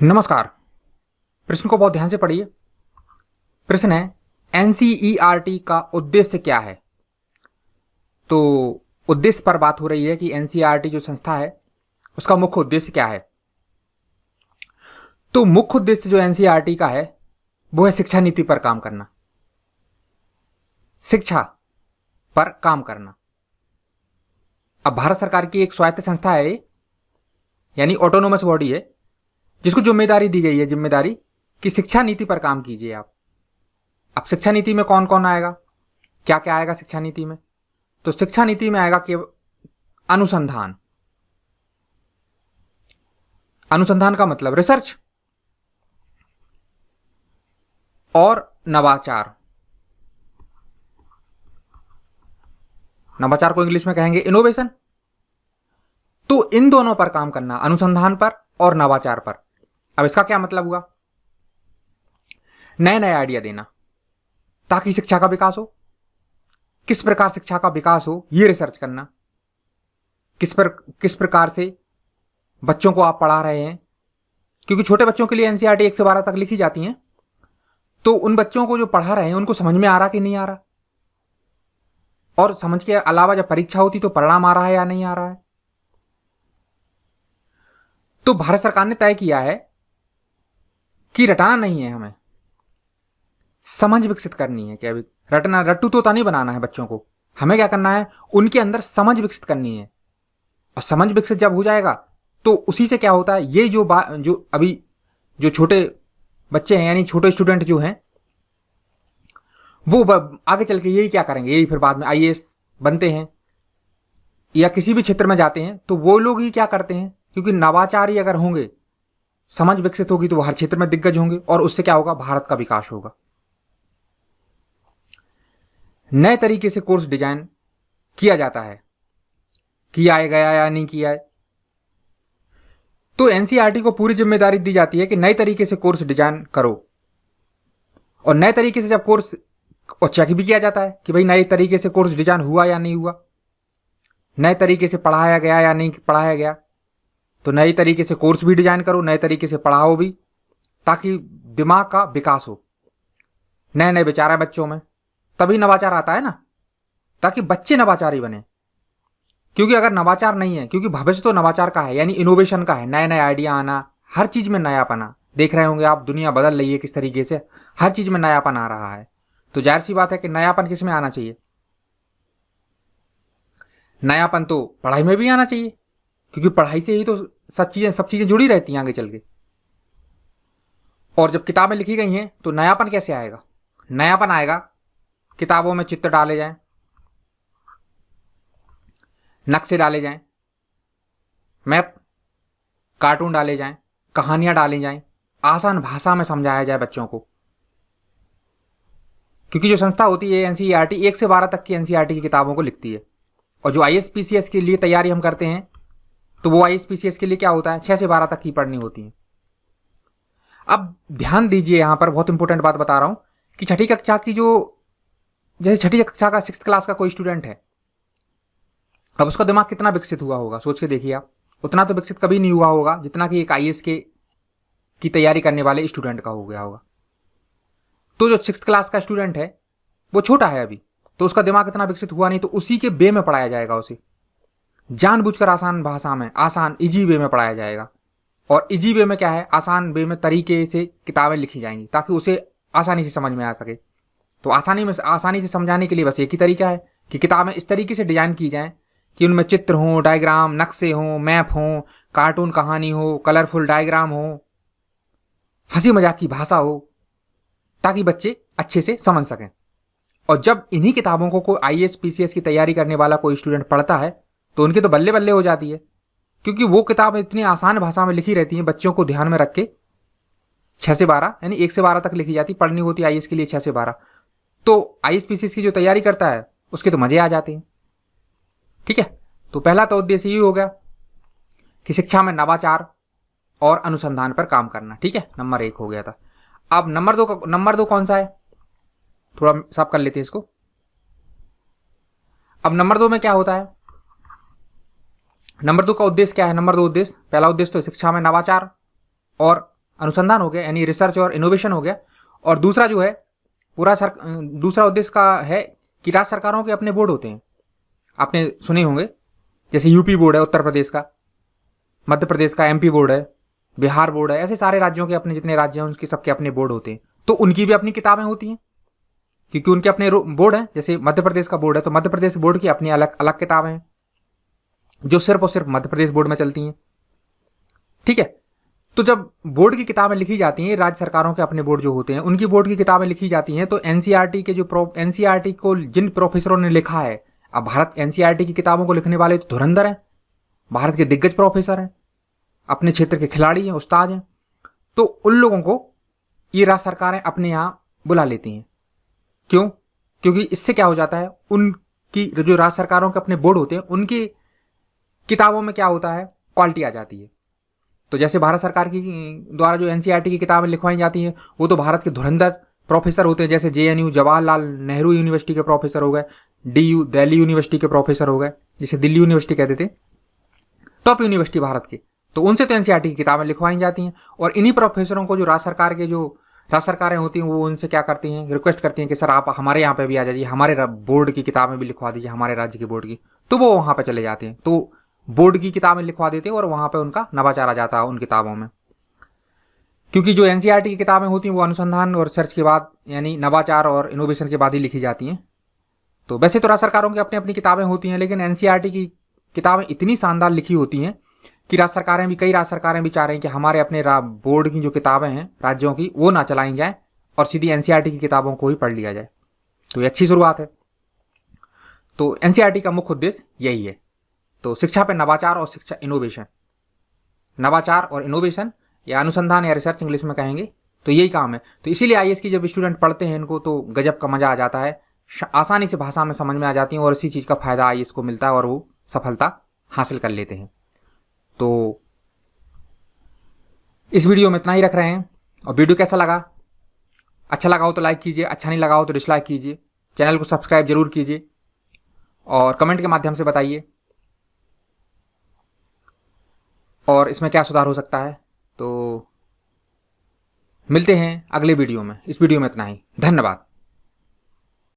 नमस्कार। प्रश्न को बहुत ध्यान से पढ़िए। प्रश्न है एनसीईआरटी का उद्देश्य क्या है। तो उद्देश्य पर बात हो रही है कि एनसीईआरटी जो संस्था है उसका मुख्य उद्देश्य क्या है। तो मुख्य उद्देश्य जो एनसीईआरटी का है वो है शिक्षा नीति पर काम करना। शिक्षा पर काम करना। अब भारत सरकार की एक स्वायत्त संस्था है, यानी ऑटोनोमस बॉडी है, जिसको जिम्मेदारी दी गई है कि शिक्षा नीति पर काम कीजिए आप। अब शिक्षा नीति में कौन कौन आएगा, क्या क्या आएगा शिक्षा नीति में। तो शिक्षा नीति में आएगा कि अनुसंधान। अनुसंधान का मतलब रिसर्च और नवाचार। नवाचार को इंग्लिश में कहेंगे इनोवेशन। तो इन दोनों पर काम करना, अनुसंधान पर और नवाचार पर। अब इसका क्या मतलब हुआ, नए नए आइडिया देना ताकि शिक्षा का विकास हो। किस प्रकार शिक्षा का विकास हो यह रिसर्च करना। किस प्रकार से बच्चों को आप पढ़ा रहे हैं, क्योंकि छोटे बच्चों के लिए एनसीईआरटी 1 से 12 तक लिखी जाती हैं। तो उन बच्चों को जो पढ़ा रहे हैं उनको समझ में आ रहा कि नहीं आ रहा, और समझ के अलावा जब परीक्षा होती तो परिणाम आ रहा है या नहीं आ रहा है। तो भारत सरकार ने तय किया है कि रटाना नहीं है, हमें समझ विकसित करनी है। कि अभी रटना रट्टू तोता नहीं बनाना है बच्चों को, हमें क्या करना है, उनके अंदर समझ विकसित करनी है। और समझ विकसित जब हो जाएगा तो उसी से क्या होता है, ये जो अभी जो छोटे बच्चे हैं, यानी छोटे स्टूडेंट जो हैं, वो आगे चल के यही क्या करेंगे, यही फिर बाद में आईएएस बनते हैं या किसी भी क्षेत्र में जाते हैं। तो वो लोग ही क्या करते हैं, क्योंकि नवाचारी अगर होंगे, समझ विकसित होगी तो वो हर क्षेत्र में दिग्गज होंगे, और उससे क्या होगा, भारत का विकास होगा। नए तरीके से कोर्स डिजाइन किया जाता है, किया है गया या नहीं किया है। तो एनसीईआरटी को पूरी जिम्मेदारी दी जाती है कि नए तरीके से कोर्स डिजाइन करो, और नए तरीके से जब कोर्स और चेक भी किया जाता है कि भाई नए तरीके से कोर्स डिजाइन हुआ या नहीं हुआ, नए तरीके से पढ़ाया गया या नहीं पढ़ाया गया। तो नए तरीके से कोर्स भी डिजाइन करो, नए तरीके से पढ़ाओ भी, ताकि दिमाग का विकास हो, नए नए विचार है बच्चों में, तभी नवाचार आता है ना, ताकि बच्चे नवाचारी बने। क्योंकि अगर नवाचार नहीं है, क्योंकि भविष्य तो नवाचार का है, यानी इनोवेशन का है, नए नए आइडिया आना, हर चीज में नयापन आना। देख रहे होंगे आप, दुनिया बदल रही है किस तरीके से, हर चीज में नयापन आ रहा है। तो जाहिर सी बात है कि नयापन किस में आना चाहिए, नयापन तो पढ़ाई में भी आना चाहिए, क्योंकि पढ़ाई से ही तो सब चीजें जुड़ी रहती हैं आगे चल के। और जब किताबें लिखी गई हैं तो नयापन कैसे आएगा, नयापन आएगा किताबों में चित्र डाले जाएं, नक्शे डाले जाएं, मैप, कार्टून डाले जाएं, कहानियां डाली जाएं, आसान भाषा में समझाया जाए बच्चों को। क्योंकि जो संस्था होती है एनसीईआरटी 1 से 12 तक की एनसीईआरटी की किताबों को लिखती है, और जो आईएएस-पीसीएस के लिए तैयारी हम करते हैं तो वो आईएएस-पीसीएस के लिए क्या होता है, 6 से 12 तक की पढ़नी होती है। अब ध्यान दीजिए, यहां पर बहुत इंपॉर्टेंट बात बता रहा हूं कि छठी कक्षा की जैसे छठी कक्षा का 6th क्लास का कोई स्टूडेंट है, अब उसका दिमाग कितना विकसित हुआ होगा, सोच के देखिए आप। उतना तो विकसित कभी नहीं हुआ होगा जितना कि एक आईएएस की तैयारी करने वाले स्टूडेंट का हो गया होगा। तो जो 6th क्लास का स्टूडेंट है वो छोटा है अभी, तो उसका दिमाग इतना विकसित हुआ नहीं, तो उसी के वे में पढ़ाया जाएगा, उसे जानबूझकर आसान भाषा में, आसान इजी वे में पढ़ाया जाएगा। और इजी वे में क्या है, आसान वे में तरीके से किताबें लिखी जाएंगी ताकि उसे आसानी से समझ में आ सके। तो आसानी से समझाने के लिए बस एक ही तरीका है कि किताबें इस तरीके से डिजाइन की जाएं कि उनमें चित्र हो, डायग्राम, नक्शे हो, मैप हो, कार्टून कहानी हो, कलरफुल डायग्राम हो, हंसी मजाक की भाषा हो, ताकि बच्चे अच्छे से समझ सकें। और जब इन्हीं किताबों को कोई आईएएस पीसीएस की तैयारी करने वाला कोई स्टूडेंट पढ़ता है तो उनकी तो बल्ले बल्ले हो जाती है, क्योंकि वो किताब इतनी आसान भाषा में लिखी रहती है, बच्चों को ध्यान में रख के 6 से 12 यानी 1 से 12 तक लिखी जाती, पढ़नी होती है आईएएस के लिए 6 से 12। तो आईएएस पीसीएस की जो तैयारी करता है उसके तो मजे आ जाते हैं। ठीक है, तो पहला तो उद्देश्य ये हो गया कि शिक्षा में नवाचार और अनुसंधान पर काम करना। ठीक है, नंबर 1 हो गया था। अब नंबर दो कौन सा है, थोड़ा साफ कर लेते हैं इसको। अब नंबर 2 में क्या होता है, नंबर 2 का उद्देश्य क्या है। नंबर 2 उद्देश्य, पहला उद्देश्य तो शिक्षा में नवाचार और अनुसंधान हो गया यानी रिसर्च और इनोवेशन हो गया, और दूसरा जो है दूसरा उद्देश्य का है कि राज्य सरकारों के अपने बोर्ड होते हैं, आपने सुने होंगे, जैसे यूपी बोर्ड है उत्तर प्रदेश का, मध्य प्रदेश का एमपी बोर्ड है, बिहार बोर्ड है, ऐसे सारे राज्यों के अपने जितने राज्य हैं उनके सबके अपने बोर्ड होते हैं। तो उनकी भी अपनी किताबें होती हैं क्योंकि उनके अपने बोर्ड हैं। जैसे मध्य प्रदेश का बोर्ड है तो मध्य प्रदेश बोर्ड की अपनी अलग अलग किताबें हैं जो सिर्फ और सिर्फ मध्य प्रदेश बोर्ड में चलती हैं। ठीक है, तो जब बोर्ड की किताबें लिखी जाती हैं, राज्य सरकारों के अपने बोर्ड जो होते हैं उनकी बोर्ड की किताबें लिखी जाती हैं, तो एनसीईआरटी के जो एनसीईआरटी को जिन प्रोफेसरों ने लिखा है, अब भारत एनसीईआरटी की किताबों को लिखने वाले तो धुरंधर हैं, भारत के दिग्गज प्रोफेसर हैं, अपने क्षेत्र के खिलाड़ी हैं, उस्ताद हैं, तो उन लोगों को ये राज्य सरकारें अपने यहाँ बुला लेती हैं। क्यों? क्योंकि इससे क्या हो जाता है, उनकी जो राज्य सरकारों के अपने बोर्ड होते हैं उनकी किताबों में क्या होता है, क्वालिटी आ जाती है। तो जैसे भारत सरकार की द्वारा जो एनसीईआरटी की किताबें लिखवाई जाती हैं वो तो भारत के धुरंधर प्रोफेसर होते हैं, जैसे जेएनयू जवाहरलाल नेहरू यूनिवर्सिटी के प्रोफेसर हो गए, डीयू दिल्ली यूनिवर्सिटी के प्रोफेसर हो गए, जिसे दिल्ली यूनिवर्सिटी कहते थे, टॉप यूनिवर्सिटी भारत की, तो उनसे तो एनसीईआरटी की किताबें लिखवाई जाती हैं। और इन्हीं प्रोफेसरों को जो राज्य सरकारें होती हैं वो उनसे क्या करती हैं, रिक्वेस्ट करती हैं कि सर आप हमारे यहाँ पे भी आ जाइए, हमारे बोर्ड की किताबें भी लिखवा दीजिए, हमारे राज्य के बोर्ड की। तो वो वहाँ पे चले जाते हैं, तो बोर्ड की किताबें लिखवा देते हैं और वहाँ पे उनका नवाचार आ जाता है उन किताबों में। क्योंकि जो एनसीईआरटी की किताबें होती हैं वो अनुसंधान और रिसर्च के बाद यानी नवाचार और इनोवेशन के बाद ही लिखी जाती हैं। तो वैसे तो राज्य सरकारों की अपनी अपनी किताबें होती हैं, लेकिन एनसीईआरटी की किताबें इतनी शानदार लिखी होती हैं कि कई राज्य सरकारें भी चाह रही हैं कि हमारे अपने बोर्ड की जो किताबें हैं राज्यों की वो ना चलाई जाएं और सीधी एनसीईआरटी की किताबों को ही पढ़ लिया जाए। तो ये अच्छी शुरुआत है। तो एनसीईआरटी का मुख्य उद्देश्य यही है। तो शिक्षा पे नवाचार और शिक्षा इनोवेशन, नवाचार और इनोवेशन या अनुसंधान या रिसर्च इंग्लिश में कहेंगे, तो यही काम है। तो इसीलिए आईएएस की जब स्टूडेंट पढ़ते हैं इनको तो गजब का मजा आ जाता है, आसानी से भाषा में समझ में आ जाती है और इसी चीज़ का फायदा आईएएस को मिलता है और वो सफलता हासिल कर लेते हैं। तो इस वीडियो में इतना ही रख रहे हैं। और वीडियो कैसा लगा, अच्छा लगा हो तो लाइक कीजिए, अच्छा नहीं लगा हो तो डिसलाइक कीजिए, चैनल को सब्सक्राइब जरूर कीजिए और कमेंट के माध्यम से बताइए और इसमें क्या सुधार हो सकता है। तो मिलते हैं अगले वीडियो में। इस वीडियो में इतना ही, धन्यवाद।